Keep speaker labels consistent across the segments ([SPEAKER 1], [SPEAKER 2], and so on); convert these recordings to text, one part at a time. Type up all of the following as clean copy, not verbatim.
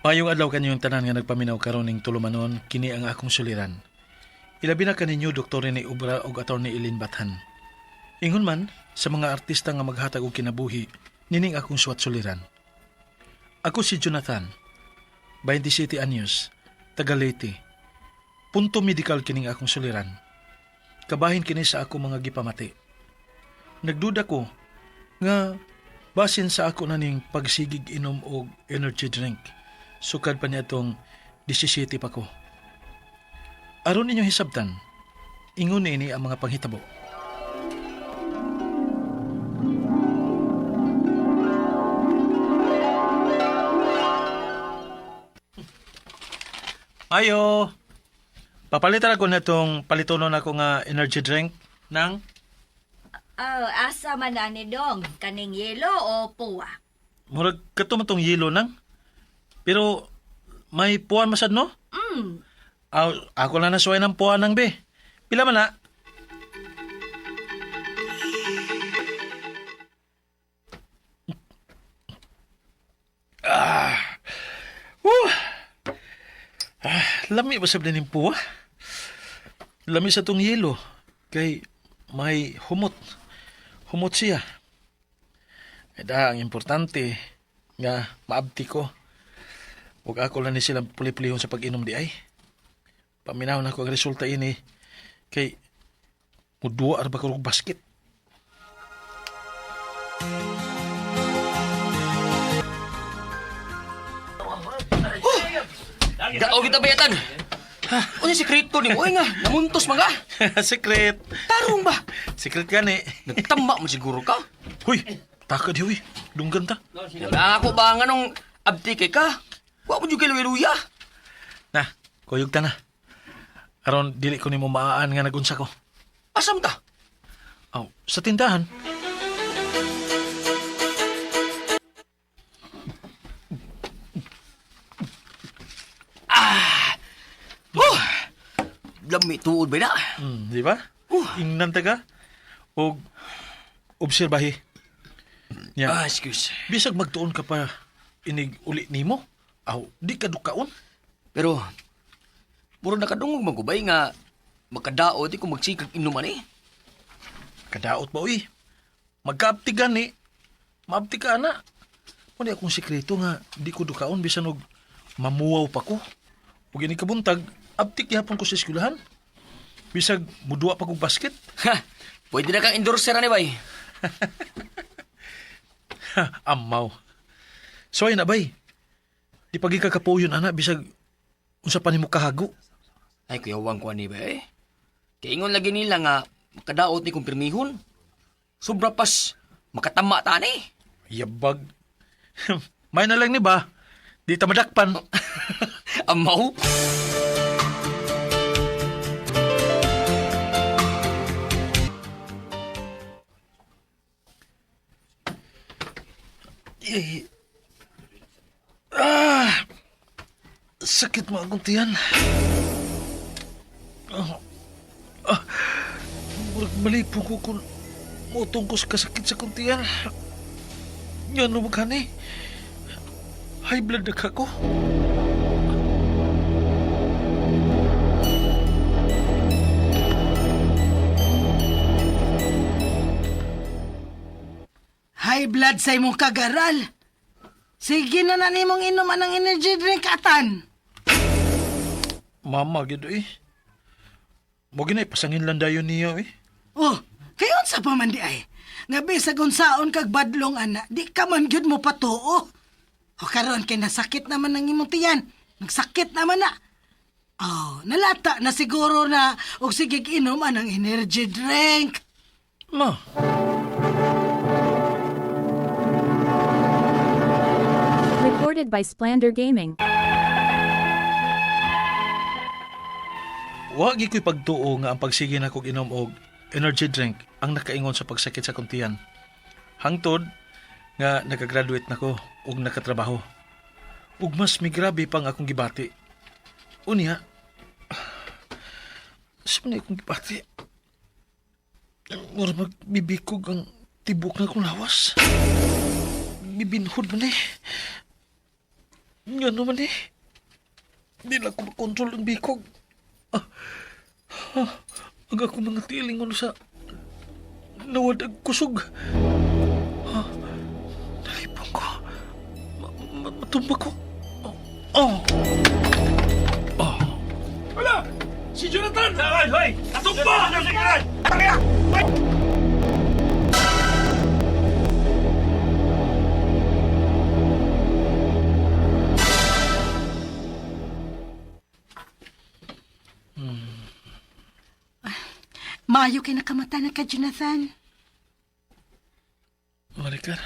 [SPEAKER 1] Mayong adlaw kanyong tanan nga nagpaminaw karon ning tulumanon kini ang akong suliran. Ilabi na kaninyo Dr. ni Ubra ug Attorney Elin Bathan. Ingon man sa mga artista nga maghatag og kinabuhi nining akong suwat suliran. Ako si Jonathan, 27 anyos, taga Leyte. Punto medical kining akong suliran. Kabahin kini sa ako mga gipamati. Nagduda ko nga basin sa ako na ning pagsigig inom og energy drink. Sukad pa niya itong 17 pa ko. Aron ninyo hisabtan, ingon ini ang mga panghitabo. Ayo! Papalitan ako na itong palitonon ako nga energy drink ng
[SPEAKER 2] Asa man na ni Dong? Kaning yelo o puwa?
[SPEAKER 1] murag katumatong yelo nang. Pero may puwan masad no? Ako lang nasuway ng puwan nang be. Pila man na? Lami ba sabi ng puwa? Lami sa tong yelo. Kay may humot. Humot siya. Eda, ang importante nga maabti ko. Huwag ako lang ni silang puli-pulihon sa pag-inom di ay. Paminaw na ko ang resulta ini. Kay mudua arba ko basket.
[SPEAKER 3] Dao kita bayatan. Unya sekreto ni mo nga, namuntos mga.
[SPEAKER 1] Secret.
[SPEAKER 3] Tarong ba?
[SPEAKER 1] Secret gani.
[SPEAKER 3] Nagtamba mo siguro ka.
[SPEAKER 1] Huy, takad huy. Dunggan ta.
[SPEAKER 3] Ako ba nga nung abdi kay ka? Wa mo juga luya.
[SPEAKER 1] Nah, kuyog ta na. Aron dili ko nimo maaan nga nagunsa ko.
[SPEAKER 3] Asam ta?
[SPEAKER 1] Aw, sa tindahan.
[SPEAKER 3] Lami tuod ba na?
[SPEAKER 1] Di ba? Ingnan ta ka. Og obserbahi. Ya.
[SPEAKER 3] Excuse.
[SPEAKER 1] Bisag magtuon ka pa inig uli nimo. Aw, di ka dukaon.
[SPEAKER 3] Pero, muro nakadungog magubay nga makadao di ko magsikag inuman eh.
[SPEAKER 1] Kadaot ba uy? Magkaapti gani. Maapti ka na. Kung akong sikreto nga di ko dukaon bisan og mamuwaw pa ko. Ug ini kabuntag aptik gihapon ko sa eskwelahan. Bisag mudua pa kog basket.
[SPEAKER 3] Ha, pwede na kang endorser ni bay.
[SPEAKER 1] Amaw. So ay na bay. Di pagi ka kapuyon ana bisag unsa pa nimo kahago.
[SPEAKER 3] Ay, kuyawang ko ni ba eh. Kaingon lagi nila nga makadaot ni kong pirmihon. Sobra pas makatama ta ni.
[SPEAKER 1] Yabag. May na lang ni ba? Di ta madakpan.
[SPEAKER 3] Amaw?
[SPEAKER 1] Sakit mo akong tiyan. Malipong ko kung mutong ko sa kasakit sa kong tiyan. Yan mo magkani. High blood na ako.
[SPEAKER 4] High blood sa imong kagaral. Sige na nimong inuman ng energy drink atan.
[SPEAKER 1] Mama, gido eh. Mo ginay pasangin lang dayon niya eh.
[SPEAKER 4] Oh, kayon sa pamandi ay. Nga bisag unsaon kag badlong ana, di ka man gyud mo patuo. O karon kay nasakit naman ng imong tiyan. Nagsakit naman na. Oh, nalata na siguro na og sige inom anang energy drink.
[SPEAKER 1] Ma,
[SPEAKER 5] Recorded by Splander Gaming.
[SPEAKER 1] wagi ko'y pagtuo nga ang pagsige na kog inom og energy drink ang nakaingon sa pagsakit sa kuntiyan. Hangtod nga nakagraduate na ko ug nakatrabaho. Ug mas migrabe pang akong gibati. Unya, sa man akong gibati. Mura magbibikog ang tibok na kong lawas. Bibinhod man eh. Nga naman eh. Di na ako makontrol ang bikog. Ang ako mga tilingon sa nawad ang kusog. Nalipong ko. Matumba ko.
[SPEAKER 6] Wala! Si Jonathan! Hoy! Hoy! Natumba! Ano si Karan? Tangya!
[SPEAKER 4] Maayo kay nakamata na ka, Jonathan.
[SPEAKER 1] Maricar.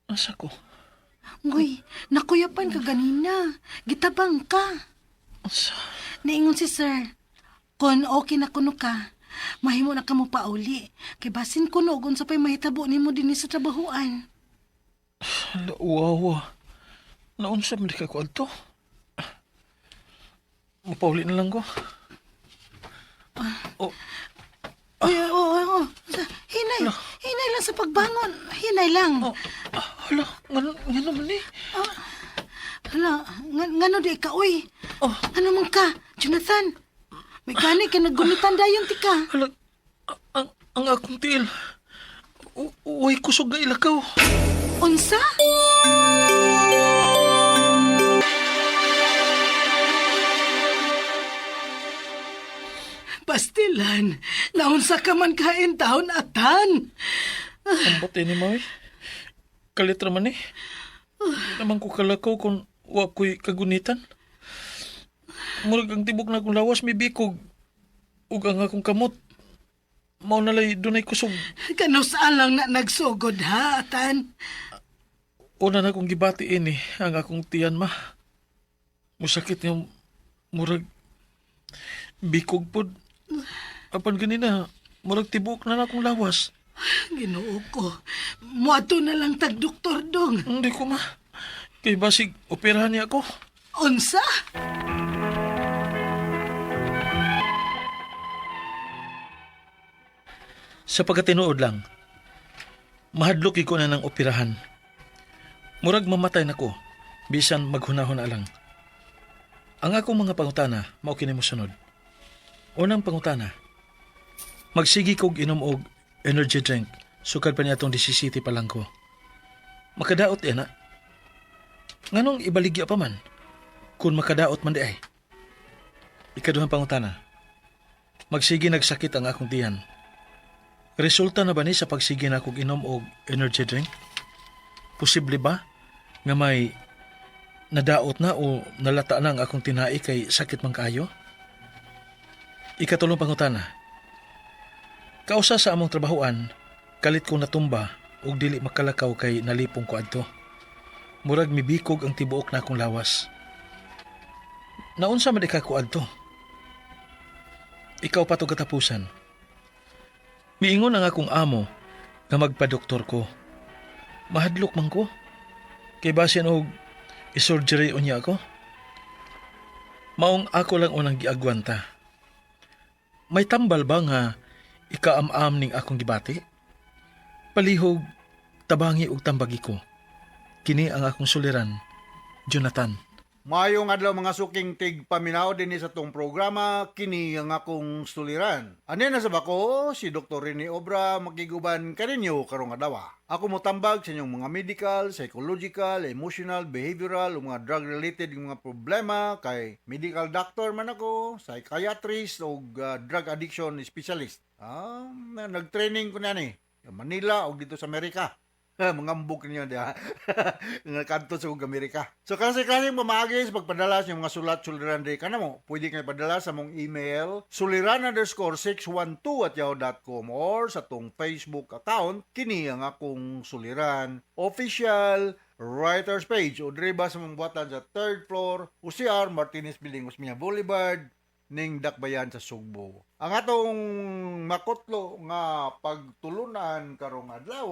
[SPEAKER 1] Asa ko?
[SPEAKER 4] Ngoy, nakuyapan ka ganina. Gitabang ka.
[SPEAKER 1] Asa?
[SPEAKER 4] Naingon si sir, kung okay na kuno ka, mahimo na ka mo pauli. Kay basin kuno kung sa pa'y mahitabo ni mo din sa trabahoan.
[SPEAKER 1] Hala, uwawa. Naunsa man di ka ko adto? Mapauli na lang ko.
[SPEAKER 4] Oo. Hinay lang sa pagbangon. Hinay lang.
[SPEAKER 1] Hala, nga naman eh.
[SPEAKER 4] Hala, ngano di ka, uy?
[SPEAKER 1] Oh.
[SPEAKER 4] Ano man ka, Jonathan? May gani ka nagunitan dayon ti ka.
[SPEAKER 1] Hala, ang akong tiil. Uy, kusog na ilakaw.
[SPEAKER 4] Unsa? Pastilan, naunsa ka man kain taon atan.
[SPEAKER 1] Ang bati ni Maui. Kalit raman eh. Di naman ko kalakaw kung wako'y kagunitan. Murag ang tibok na akong lawas may bikog. Ug ang akong kamot. Mao nalay dunay kusog.
[SPEAKER 4] Kanus alang na nagsugod ha, atan.
[SPEAKER 1] Una na akong gibati ini ang akong tiyan ma. Musakit yung murag bikog pod. Apan ganina, murag tibok na akong lawas.
[SPEAKER 4] Ginoo ko. Muato na lang tag-doktor dong.
[SPEAKER 1] Hindi ko ma. Kay basig, operahan niya ako.
[SPEAKER 4] Unsa?
[SPEAKER 1] Sa pagkatinuod lang, mahadlok ko na ng operahan. Murag mamatay na ko, bisan maghunahon na lang. Ang akong mga pangutana, mao kini mo sunod. Unang pangutana, magsigi kog inom og energy drink, sukad pa niya itong 17 pa lang ko. Makadaot yan na. Nganong ibaligya pa man, kung makadaot man di ay. Ikaduhang pangutana, magsigi nagsakit ang akong tiyan. Resulta na ba ni sa pagsige na kog inom og energy drink? Posible ba nga may nadaot na o nalata na ang akong tinai kay sakit man kaayo? Ikatulong pangutana. Kausa sa among trabahoan, kalit kong natumba og dili makalakaw kay nalipong ko adto. Murag mibikog ang tibuok na akong lawas. Naunsa man ka ko adto? Ikaw pa to katapusan. Miingon ang akong amo nga magpa-doktor ko. Mahadlok man ko. Kay basin og isurgery unya ako. Maong ako lang unang giagwanta. May tambal ba nga ikaam-am ning akong gibati? Palihog, tabangi og tambagi ko. Kini ang akong suliran, Jonathan.
[SPEAKER 7] Mayong adlaw mga suking tig paminaw din sa tong programa kini ang akong suliran. Ani na sa bako si Dr. Rene Obra makiguban kaninyo karong adlaw. Ako mo tambag sa inyong mga medical, psychological, emotional, behavioral o mga drug related mga problema kay medical doctor man ako, psychiatrist o drug addiction specialist. Nag-training ko na ni sa Manila o dito sa Amerika. Mangambok niyo diha. Nagkanto sa Amerika. So kasi mamagi sa pagpadala sa mga sulat-suliran di kanamo. Pwede kayo padala sa mong email suliran_612@yahoo.com or sa tong Facebook account kini ang akong suliran official writers page o driba sa mong buhatan sa 3rd floor UCR Martinez Building Osmeña Boulevard ning Dakbayan sa Sugbo. Ang atong makutlo nga pagtulunan karong adlaw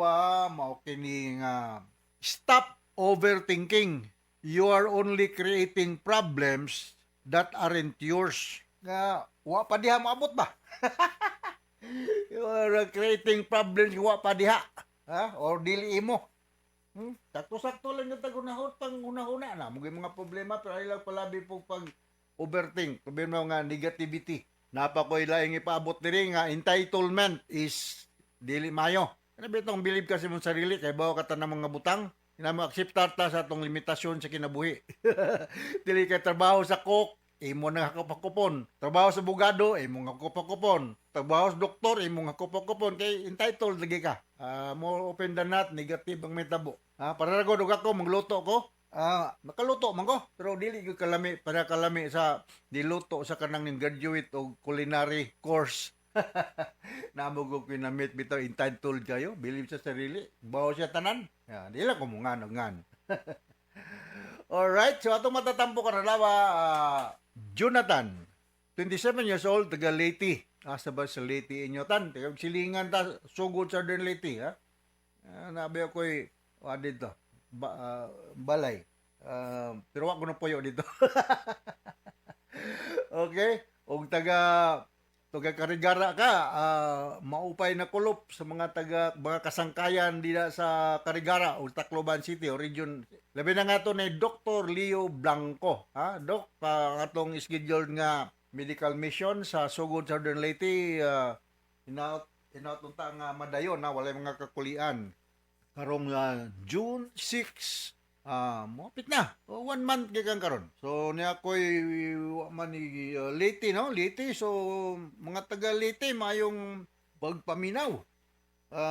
[SPEAKER 7] mao kini nga stop overthinking. You are only creating problems that aren't yours. Nga wa pa diha maabot ba? You are creating problems nga wa pa diha, ha? Or dili imo. Sakto-sakto lang yung tagunahon pang una-una na. Mugay mga problema pero ay lang palabi po pag overthink. Problema nga negativity. Napa ko'y laing ipaabot diri nga entitlement is dili mayo. Ano ba itong believe ka sa mong sarili kay bawa ka ta ng mga butang? Ina mo akseptar ta sa atong limitasyon sa kinabuhi. Dili kay trabaho sa cook, imo na hakupakupon. Trabaho sa bugado, imo nga hakupakupon. Trabaho sa doktor, imo nga hakupakupon. Kay entitled lagi ka. More open than not, negative ang metabo. Para na ko, ako, magluto ko. Nakaluto man ko. Pero dili ko kalami, para kalami sa diluto sa kanang ning graduate o culinary course. Namo ko kinamit bitaw entitled kayo, believe sa sarili. Bawo siya tanan. Di lang ko mungan. Alright, so atong matatampo ka na lawa, Jonathan, 27 years old, taga Leyte. Asa ba sa Leyte inyo tan? Taga silingan ta, sugod Southern Leyte, ha? Nabi ako'y, dito, balay. Pero wako na puyo dito. Okay? Og taga Karigara ka, maupay na kulop sa mga kasangkayan dila sa Karigara o Tacloban City o region. Labi na nga to ni Dr. Leo Blanco. Dok, atong scheduled nga medical mission sa Sugod Southern Leyte, inautunta nga madayon na walay mga kakulian. Karong June 6, mapit na. 1 month gikan karon. So niya ko'y man ni Leyte, no? Leyte. So mga taga Leyte mayong pagpaminaw.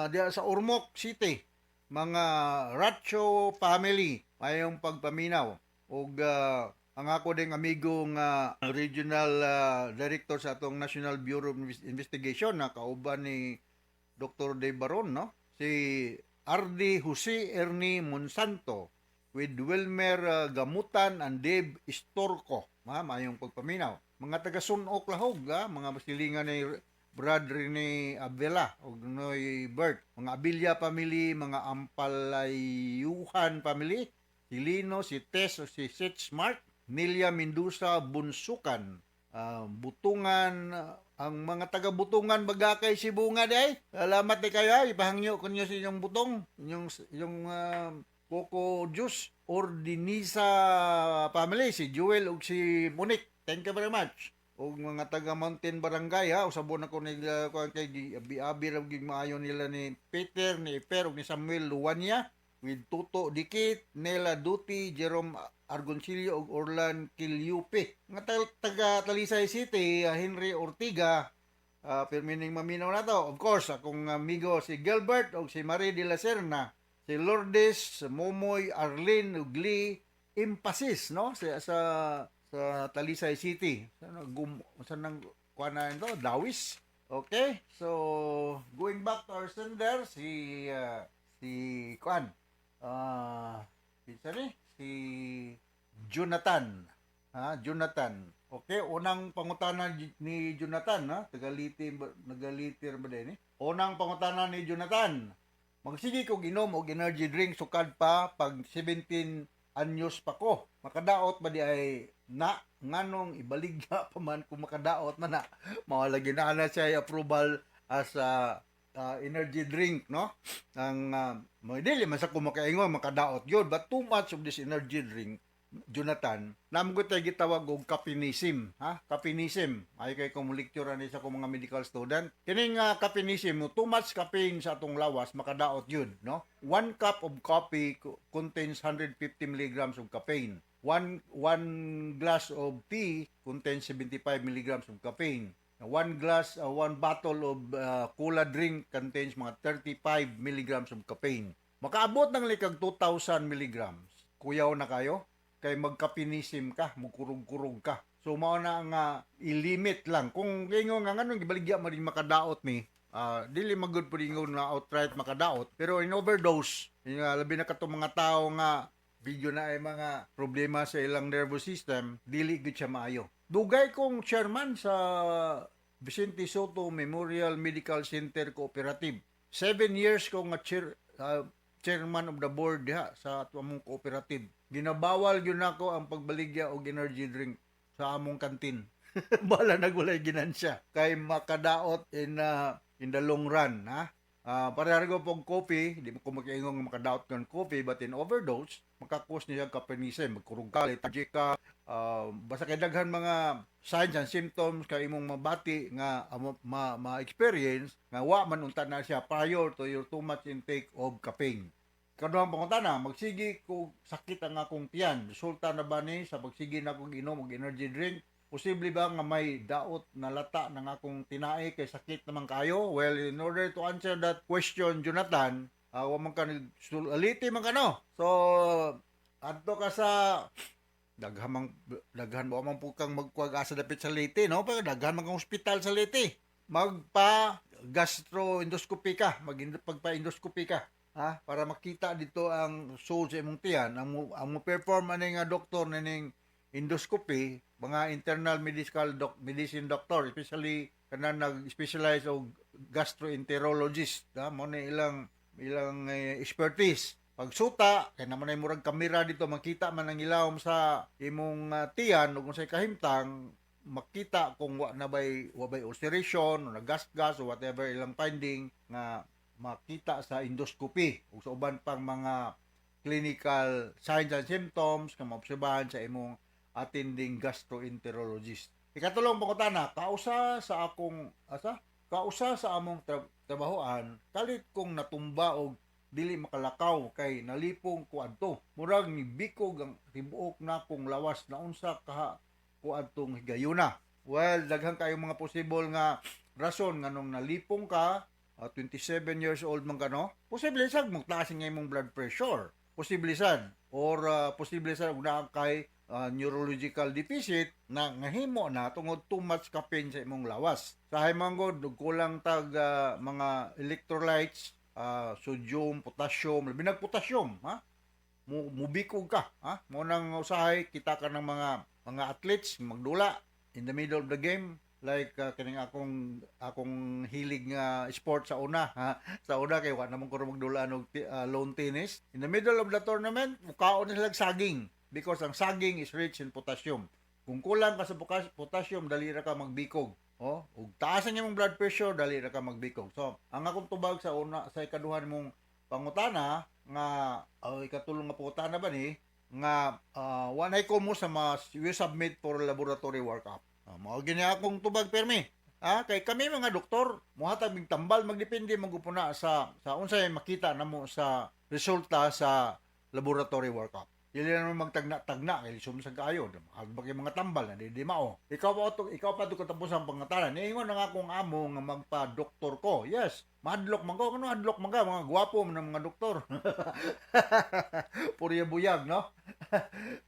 [SPEAKER 7] Diya sa Ormoc City, mga Racho family mayong pagpaminaw. Og ang ako ding amigo nga regional director sa atong National Bureau of Investigation na kauban ni Dr. De Baron, no? Si R.D. Jose Ernie Monsanto with Wilmer Gamutan and Dave Istorco. Mayong pagpaminaw. Mga taga-Sunok Lahog, mga masilingan ni Brad Rene Abela o Noy Bert. Mga Abilya family, mga Ampalayuhan family, si Lino, si Tess o si Seth Smart, Nelia Mendoza Bunsukan, Butungan, ang mga taga-Butungan bagakay si Bunga day. Salamat di kayo, ipahangyo ko niyo sa inyong butong, yung Coco Juice, Ordinisa family, si Joel ug si Monique. Thank you very much. Ug mga taga Mountain Barangay, usabon ako nila kay abi-abi ra gid maayo nila ni Peter, ni Per ug ni Samuel Luwanya with Tuto Dikit, Nela Duty, Jerome Argoncillo ug Orlan Kilyupe. Mga taga Talisay City, Henry Ortiga, permining maminaw na to. Of course, akong amigo si Gilbert ug si Marie de la Serna, si Lourdes, Momoy, Arlene, Ugli, Impasis, no? Sa Talisay City. Saan nang kuha ito? Dawis. Okay? So, going back to our sender, si Kuan. Si Jonathan. Jonathan. Okay, unang pangutana ni Jonathan, nagalitir ba din? Unang pangutana ni Jonathan. Magsige ko ginom og energy drink sukad pa pag 17 anyos pa ko. Makadaot ba di ay nganong ibaligya pa man kung makadaot man na. Mawalagi na siya approval as energy drink, no? Ang dili man sa kumakaingon makadaot yun, but too much of this energy drink, Jonathan, namo ko tayo gitawag og caffeinism, caffeinism. Ay kay kung lecture ani sa akong mga medical student. Kining caffeinism, too much caffeine sa atong lawas makadaot yun, no? 1 cup of coffee contains 150 milligrams of caffeine. One glass of tea contains 75 milligrams of caffeine. One bottle of cola drink contains mga 35 milligrams of caffeine. Makaabot ng likag 2,000 milligrams. Kuyaw na kayo? Kay magkapinism ka, mukurog-kurog ka. So, mao na nga i-limit lang. Kung ingon nga ganun, gibaligya mo rin makadaot mi, dili magud po rin na outright makadaot. Pero in overdose, labi na katong mga tao nga, video na ay mga problema sa ilang nervous system, dili gud siya maayo. Dugay kong chairman sa Vicente Soto Memorial Medical Center Cooperative. 7 years kong chairman of the board sa among cooperative. Ginabawal yun ako ang pagbaligya og energy drink sa among kantin. Bala nagulay ginansya. Kay makadaot in the long run, Pareharigo pong coffee, di mo ko mag-ingong makadaot ng coffee, but in overdose, makakos niya kapenisem, magkurong ka, lethargic ka, basta kay daghan mga signs and symptoms kay imong mabati nga ma-experience nga wa man unta na siya prior to your too much intake of caffeine. Kaduhang pangutana, magsigi ko sakit ang akong tiyan. Resulta na ba ni sa pagsigi na akong inom og energy drink? Posible ba nga may daot na lata ng akong tinae kay sakit naman kayo? Well, in order to answer that question, Jonathan, wa man ka aliti man ka no. So, adto ka sa daghan mo man po kang magkuwag asa dapit sa Leyte, no? Pero daghan man kang ospital sa Leyte. Magpa gastroendoscopy ka, pagpa-endoscopy ka, ha? Para makita dito ang soul sa imong tiyan. Ang mo perform ani nga doktor ning endoscopy, mga internal medicine doctor, especially kana nag-specialize og gastroenterologist, mo na ilang expertise. Pagsuta, kay naman ay murag kamera dito, makita man ang ilawom sa imong tiyan ug unsay kahimtang, makita kung wa bay ulceration o nagasgas o whatever ilang finding nga makita sa endoscopy ug sa uban pang mga clinical signs and symptoms nga maobserbahan sa imong attending gastroenterologist. Ikatulong pangutana, kausa sa among trabahoan, kalit kong natumba og dili makalakaw kay nalipong ko adto. Murag ni bikog ang tibuok na kong lawas na unsa ka ko adtong higayuna. Well, daghan kayo mga possible nga rason nganong nalipong ka, 27 years old man ka no. Posible sad mo taas nga imong blood pressure. Posible sad or posible sad na kay neurological deficit na ngahimo na tungod too much caffeine sa imong lawas. Sa manggod kulang tag mga electrolytes, sodium, potassium, labi nag potassium, ha? Mubikog ka, ha? Mo nang usahay kita ka ng mga athletes magdula in the middle of the game, like kining akong hilig nga sport sa una, ha? Sa una kay wa namon ko magdula og lawn tennis. In the middle of the tournament, mukaon na sila saging because ang saging is rich in potassium. Kung kulang ka sa potassium, dali ra ka magbikog. Oh, ug taas ang imong blood pressure, dali ra ka magbikog. So, ang akong tubag sa ikaduhan mong pangutana nga ikatulong nga pangutana ba ni nga wanay ko mo sa you submit for laboratory workup. Mao gini akong tubag permi. Kay kami mga doktor, muhatag mig tambal magdepende magupuna sa unsay makita namo sa resulta sa laboratory workup. Dili naman magtagna-tagna kay lisom sa kaayo. Hagbag mga tambal na di mao. Ikaw pa to katapos ang pangatanan. Niingon na akong amo nga magpa-doktor ko. Yes, madlok man ko. Ano hadlok man ka? Mga gwapo man ng mga doktor. Purya buyag, no?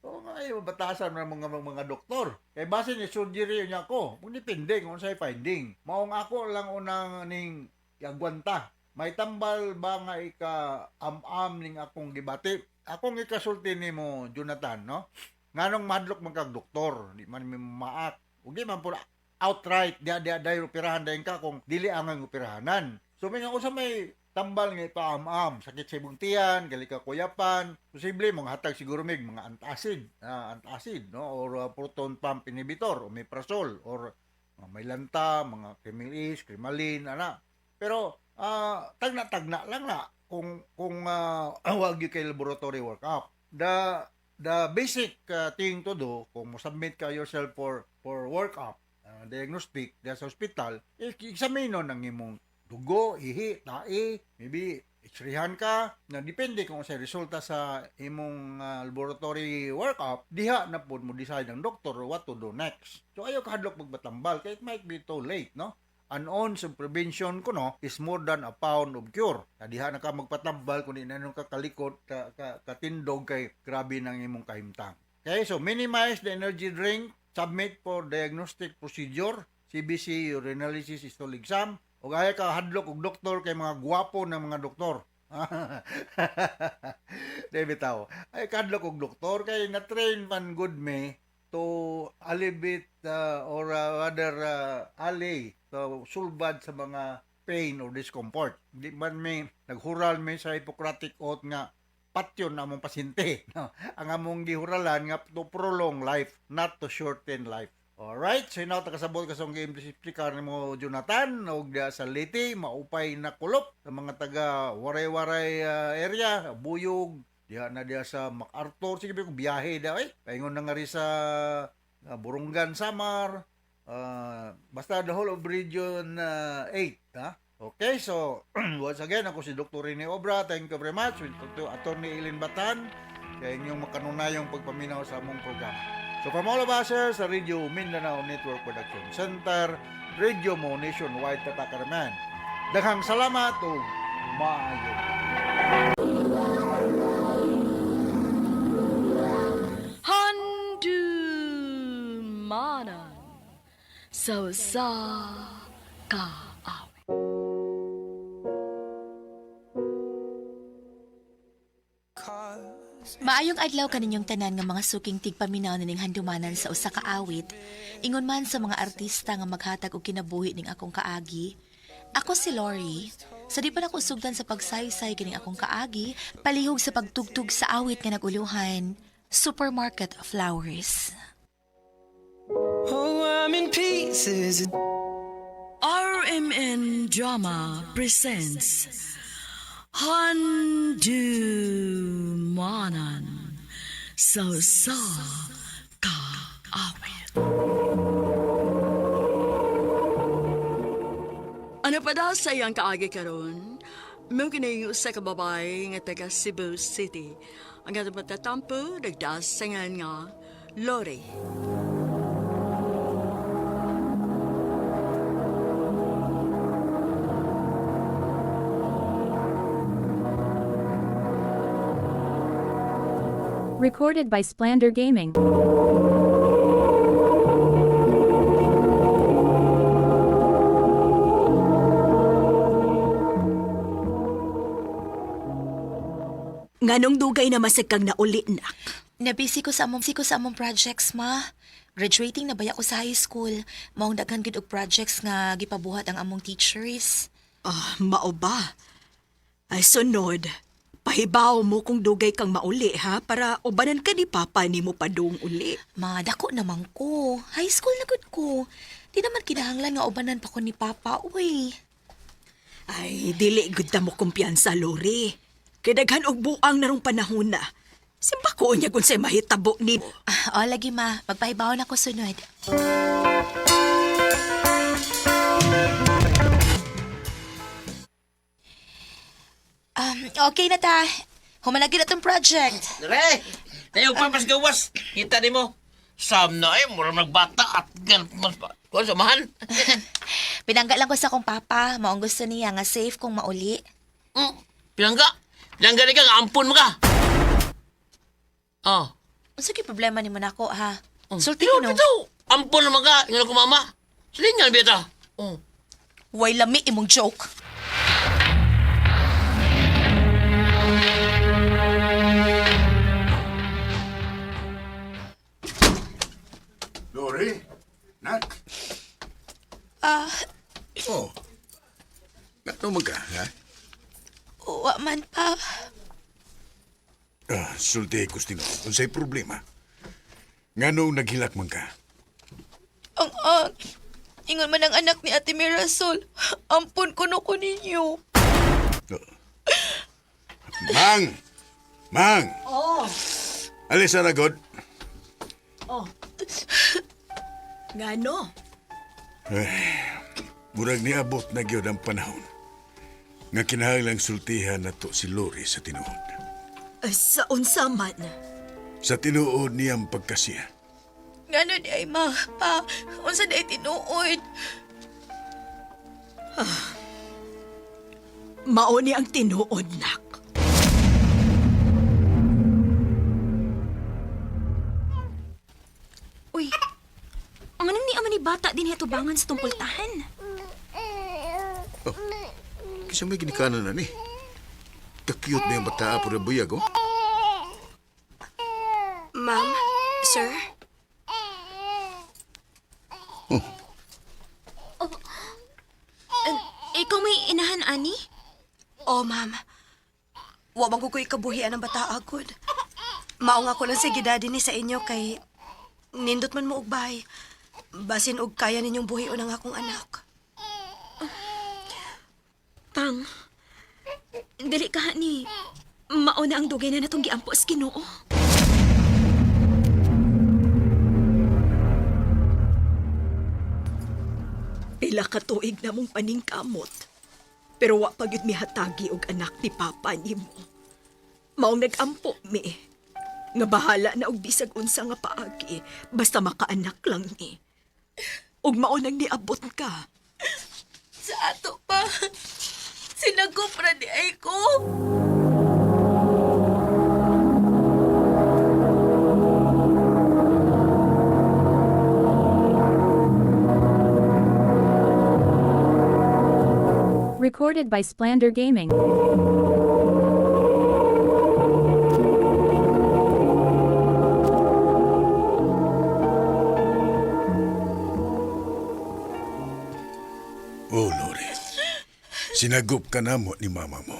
[SPEAKER 7] O nga, batasan ng mga doktor. Kay base ni surgery niya ko. Depende kung sa'y finding. Maong ako lang unang ning agwanta. May tambal ba nga ika-am-am ning akong gibati? Akong ikasulti ni mo, Jonathan, no? Nganong madlok man kag doktor, di man maak. Ug di man pula outright day operahan dayon ka kung dili ang operahanan. So may nga usa may tambal nga ipaam-am, sakit sa ibong tiyan, gali ka kuyapan, posible mga hatag siguro mga antacid, no? Or proton pump inhibitor, omeprazole, or may lanta, mga Crimilis, Crimalin, ana. Pero tagna-tagna lang na kung wag you kay laboratory workup. The basic thing to do kung mo submit ka yourself for workup, diagnostic sa hospital, examine ng imong dugo, ihi, tae, maybe x-rayhan ka, na depende kung sa resulta sa imong laboratory workup, diha na po mo decide ang doktor what to do next. So ayaw kahadlok magbatambal, kaya it might be too late, no? An ounce of prevention kuno is more than a pound of cure. Diha na ka magpatambal kung inanong ka kalikot, katindog kay grabe ng imong kahimtang. Okay, so minimize the energy drink, submit for diagnostic procedure, CBC urinalysis stool exam, o gaya ka hadlok og doktor kay mga gwapo ng mga doktor. David tao. Ay kadlok og doktor kay na-train man good me to alleviate or rather allay so sulbad sa mga pain or discomfort. Di man may naghural may sa Hippocratic oath nga patyon na among pasyente. No? Ang among gihuralan nga to prolong life, not to shorten life. Alright, so now takasabot ka sa game disiplikar mo Jonathan og diya sa Leyte maupay na kulop sa mga taga Waray-Waray area, Buyog, diya sa MacArthur, sige ko biyahe da paingon na nga rin sa Burungan Samar, basta the whole of region 8, ha? Okay, so once again ako si Dr. Rene Obra. Thank you very much with Attorney Ilin Batan kaya inyong makanunayong pagpaminaw sa among programa. So from all of us here sa Radio Mindanao Network Production Center, Radio Mo Nationwide Tatakaraman. Daghang salamat o maayo.
[SPEAKER 8] Handumanan so sa ka awi.
[SPEAKER 9] Maayong adlaw kaninyong tanan nga mga suking tigpaminaw ning handumanan sa usa ka awit, ingon man sa mga artista nga maghatag og kinabuhi ning akong kaagi. Ako si Lori. Sa di pa nako sugdan sa pagsaysay kining akong kaagi, palihog sa pagtugtog sa awit nga naguluhan, Supermarket Flowers.
[SPEAKER 10] Oh, I'm in pieces.
[SPEAKER 8] RMN Drama presents Handumanan so sa ka awit. Ano pa daw sa iyang kaagi karon? Mungkin sa kababay nga taga Cebu City. Ang ato matatampo, nagdasangan nga, Lori.
[SPEAKER 5] Recorded by Splander Gaming.
[SPEAKER 8] Nganong dugay na masig kang nauli, nak?
[SPEAKER 9] Nabisi ko sa among projects, ma. Graduating na baya ko sa high school. Maong daghan gid og projects nga gipabuhat ang among teachers.
[SPEAKER 8] Ah, mao ba? Ay, sunod. Pahibaw mo kung dugay kang mauli, ha? Para ubanan ka ni Papa ni mo padung uli.
[SPEAKER 9] Ma, dako naman ko. High school na gud ko. Di naman kinahanglan nga ubanan pa ko ni Papa, uy.
[SPEAKER 8] Ay, dili gud na mo kumpiyansa, Lori. Kaya daghan og buang narong panahon na. Simba ko niya kung sa'y mahitabo ni...
[SPEAKER 9] O, lagi ma. Magpahibaw na ko sunod. Okay na ta. Humanagin na tong project.
[SPEAKER 6] Dere! Tayo pa mas gawas. Kita ni mo. Sam na murang nagbata at gan mas pa. Kuan samahan.
[SPEAKER 9] Pinangga lang ko sa kong papa. Maong gusto niya nga safe kung mauli.
[SPEAKER 6] Pinangga. Pinangga ni ka, ampun mo ka. Oh.
[SPEAKER 9] Unsa kay problema ni mo nako ha?
[SPEAKER 6] Sulti ko no. Ampun naman ka. Ingano ko mama. Silingan beta.
[SPEAKER 9] Way lami imong joke.
[SPEAKER 11] Lori? Nak? Oh. Ano man ka, ha?
[SPEAKER 9] Wa man pa.
[SPEAKER 11] Sulti, Kustino. Unsay problema? Nganong naghilak man ka?
[SPEAKER 9] Ingon man ang anak ni Ate Mirasol. Ampun ko no ko ninyo.
[SPEAKER 11] Mang! Mang!
[SPEAKER 8] Oh,
[SPEAKER 11] Alis na God.
[SPEAKER 8] ngano?
[SPEAKER 11] Murag niabot na gyud ang panahon nga kinahanglang sultihan nato si Lori sa tinuod.
[SPEAKER 8] Sa unsa man?
[SPEAKER 11] Sa tinuod niyang pagkasiya.
[SPEAKER 9] Ngano di ay ma, pa, unsa di ay tinuod.
[SPEAKER 8] Mao ni ang tinuod, nak.
[SPEAKER 12] Uy, ang anong ni ama ni bata din hatubangan sa tumpultahan.
[SPEAKER 11] Kisang may ginikanan na ni. Kakiyot na yung bata po na buyag, oh.
[SPEAKER 12] Ma'am, sir. Ikaw may inahan, ani?
[SPEAKER 13] Oh, ma'am. Wa man ko ikabuhian ang bata agod. Mao nga ko lang sige daddy ni sa inyo kay nindot man mo og bahay. Basin og kaya ninyong buhion ang akong anak.
[SPEAKER 12] Pang, dili ka ni mauna ang dugay na natong giampo sa Ginoo.
[SPEAKER 8] Pila ka tuig na mong paningkamot. Pero wa pa gyud mi hatagi og anak ni papa nimo. Maong nag-ampo mi. Nga bahala na og bisag unsa nga paagi basta makaanak lang ni. Ug mao nang niabot ka.
[SPEAKER 9] Sa ato pa, sinagop ra di ay ko.
[SPEAKER 5] Recorded by Splander Gaming.
[SPEAKER 11] Oh, Lori. Sinagop ka na mo ni mama mo.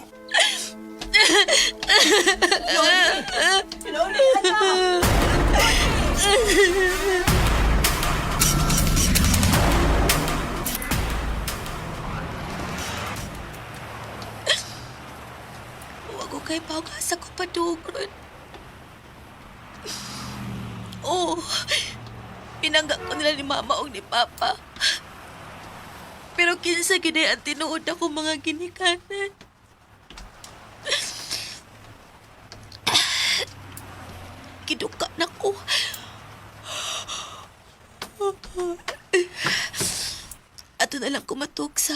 [SPEAKER 9] Loli, anak! Huwag ko kay pagasa ko padugron. Oh, pinanggap ko nila ni mama o ni papa. Pero kinsa gid ang tinuod ako mga ginikanan. Kiduka na ko. Ato na lang kumatok sa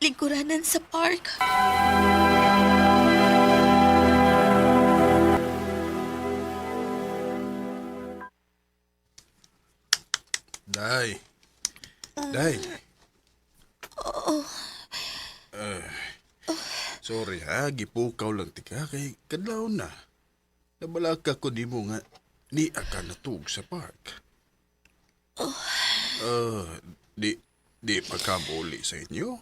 [SPEAKER 9] lingkuranan sa park.
[SPEAKER 11] Day. Day. Sorry ha, gipukaw lang tika kay kadlaw na. Nabalaka ko nimo nga ni ka natug sa park. Di pa ka muli sa inyo?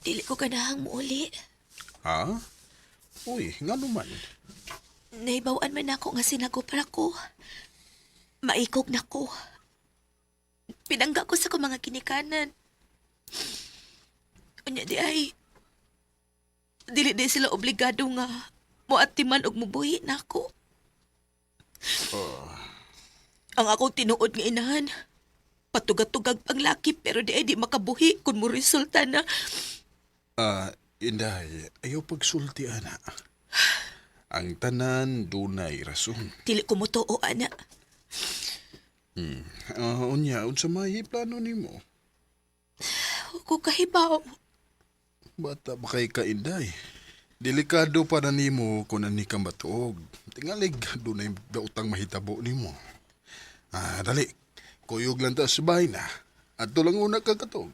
[SPEAKER 9] Dili ko ganahang muuli.
[SPEAKER 11] Ha? Uy, nga naman.
[SPEAKER 9] Naibawaan man ako nga sinagop ra ko. Maikog na ko. Pinangga ko sa ko mga kinikanan. Unya di ay, dili di sila obligado nga muatiman og mubuhi na ako. Ang akong tinuod nga inahan, patugag-tugag pang laki pero di ay di makabuhi kung mo resulta na.
[SPEAKER 11] Inday, ayaw pagsulti, ana. Ang tanan, dunay rason.
[SPEAKER 9] Dili ko mo tuo, ana.
[SPEAKER 11] Unya, unsa may plano nimo?
[SPEAKER 9] Huwag ko kahibaw.
[SPEAKER 11] Bata ba kay ka, Inday? Delikado pa na nimo kung ani kang batuog. Tingalig, dunay dautang mahitabo nimo. Dali. Kuyog lang ta sa bahay na. At lang una kagatog.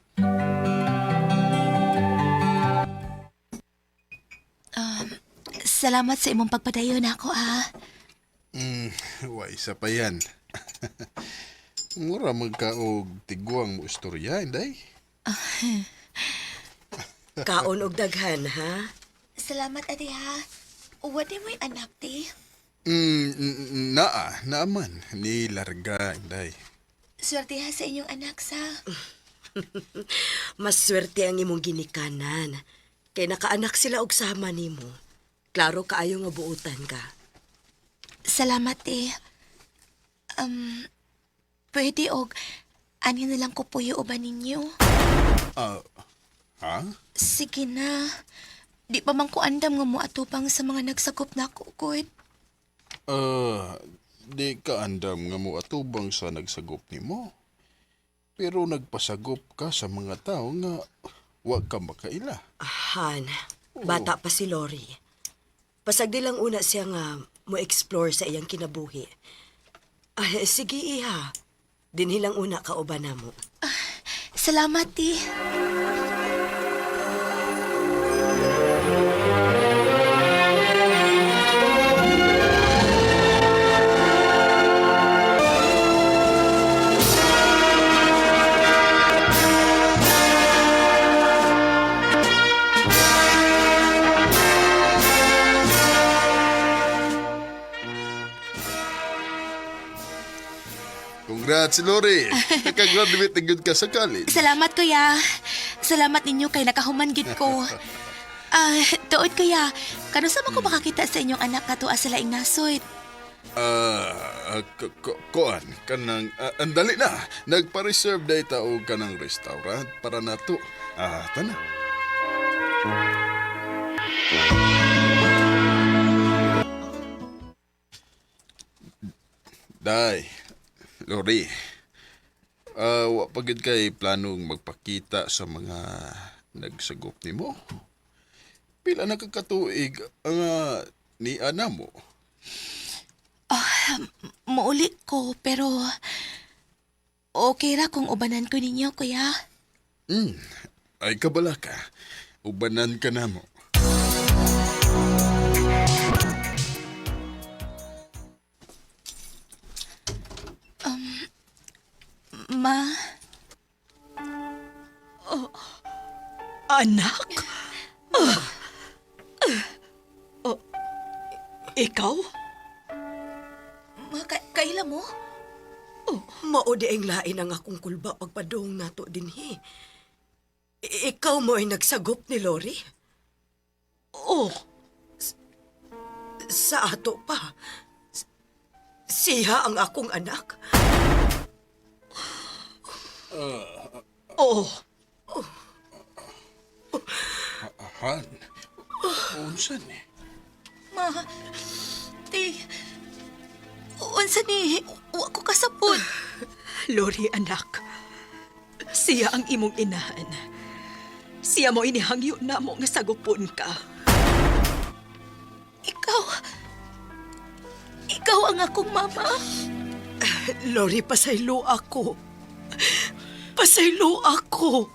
[SPEAKER 9] Salamat sa imong pagpadayon ako, ha?
[SPEAKER 11] Wa isa pa yan. Mura magkaog tigwang mo istorya, Inday.
[SPEAKER 13] Kaon og daghan, ha?
[SPEAKER 9] Salamat, ate, ha? Uwad mo yung anak, ti?
[SPEAKER 11] Naaman. Ni larga, Inday.
[SPEAKER 9] Swerte ha sa inyong anak, sa?
[SPEAKER 13] Mas swerte ang imong ginikanan. Kay nakaanak sila og sama nimo. Klaro kaayo nga buutan ka.
[SPEAKER 9] Salamat, ti. Pwede og ani na lang ko puyo uban ninyo.
[SPEAKER 11] Ha?
[SPEAKER 9] Sige na. Di pa man ko andam nga mo atupang sa mga nagsakop na ako, Kud.
[SPEAKER 11] Di ka andam nga mo atubang sa nagsagop nimo. Pero nagpasagop ka sa mga tao nga wag ka makaila.
[SPEAKER 13] Han, bata pa si Lori. Pasagdi lang una siya nga mo-explore sa iyang kinabuhi. Sige, iha. Dinhilang una kauban na mo.
[SPEAKER 9] Salamat, ti.
[SPEAKER 11] Kung Congrats, Lori. Nakagraduate na good ka sa college.
[SPEAKER 9] Salamat, kuya. Salamat ninyo kay nakahumanggit ko. Tuod, kuya. Kano sa ko makakita sa inyong anak nga tuwa sa laing nasoy?
[SPEAKER 11] Kuan, kanang, andali na. Nagpa-reserve day tao kanang restaurant para nato. Tana. Day, Lori, wa pagid kay planong magpakita sa mga nagsagop nimo. Pila na kakatuig ang ni ana mo.
[SPEAKER 9] Mauli ko, pero okay ra kung ubanan ko ninyo, kuya.
[SPEAKER 11] Ay kabala ka. Ubanan ka na mo.
[SPEAKER 9] Ma,
[SPEAKER 8] Anak? Ikaw?
[SPEAKER 9] ma kaila mo?
[SPEAKER 13] Maudi ang lain ang akong kulba pagpadong nato dinhi. Ikaw mo ay nagsagop ni Lori?
[SPEAKER 8] Oh,
[SPEAKER 13] Sa ato pa. Siya ang akong anak.
[SPEAKER 8] oh.
[SPEAKER 11] Han, unsan ni?
[SPEAKER 9] Ma, unsa ni, wa ko kasapod.
[SPEAKER 8] Lori, anak. Siya ang imong inahan. Siya mo inihangyo na mo nga sagupon ka.
[SPEAKER 9] Ikaw ang akong mama.
[SPEAKER 13] Lori, pasaylo ako. Pasaylo ako.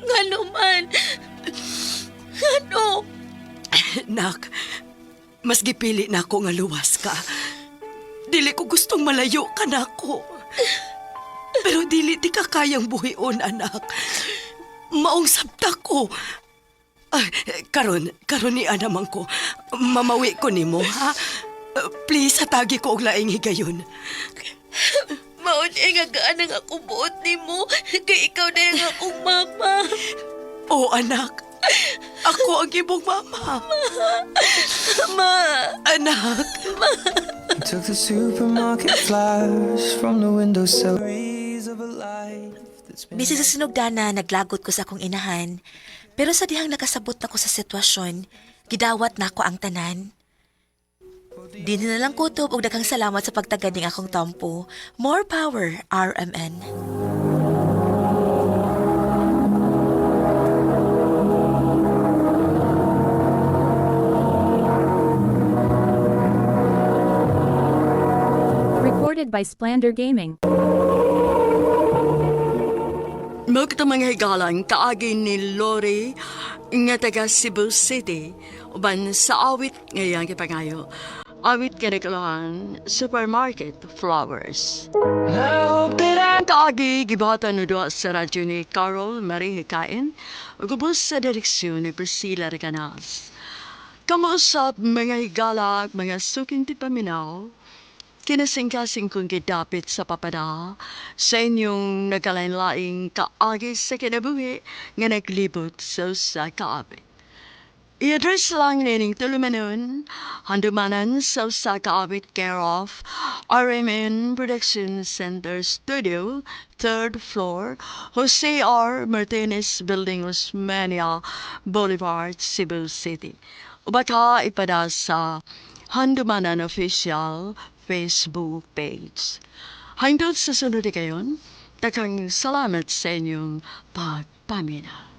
[SPEAKER 9] Ngano man? Ngano?
[SPEAKER 13] Nak, mas gipili na ako nga luwas ka. Dili ko gustong malayo ka na ako. Pero dili di ka kayang buhion, anak. Maong sabta ko. Karon ni anaman ko. Mamawi ko nimo, ha? Please, hatagi ko og laing higayon.
[SPEAKER 9] Maon nga gaan ang akong buot ni mo. Kay ikaw na yung akong mama.
[SPEAKER 13] Oo, anak. Ako ang imong mama.
[SPEAKER 9] Ma.
[SPEAKER 13] Anak.
[SPEAKER 10] Took the supermarket flowers from the windowsill. Of a life that's been
[SPEAKER 9] Bisig sa sinugdana, naglagot ko sa akong inahan. Pero sa dihang nakasabot na ko sa sitwasyon, gidawat na ako ang tanan. Di na lang kutob og daghang salamat sa pagtagad ning akong tampo. More power, RMN.
[SPEAKER 5] Recorded by Splander Gaming.
[SPEAKER 14] Magta mga higalang kaagi ni Lori nga taga Cebu City uban sa awit ngayang kipangayo. Awit kinakalaan supermarket flowers. Ang kaagi gibatan no doa sa radyo ni Carol Marie Hikain ugubos sa direksyon ni Priscilla Recanas. Kamusap mga higala mga suking tipaminaw. Kinasingkasing kong gidapit sa papada sa inyong nagkalain-laing kaagi sa kinabuhi nga naglibot sa kaabit. I-address lang nining tulumanon, handumanan sa kaabit care of RMN Production Center Studio, 3rd floor, Jose R. Martinez Building, Osmania Boulevard, Cebu City. Ubaka ipada sa Handumanan Official Facebook page. Hangtod sa sunod kayon, takang salamat sa inyong pagpamina.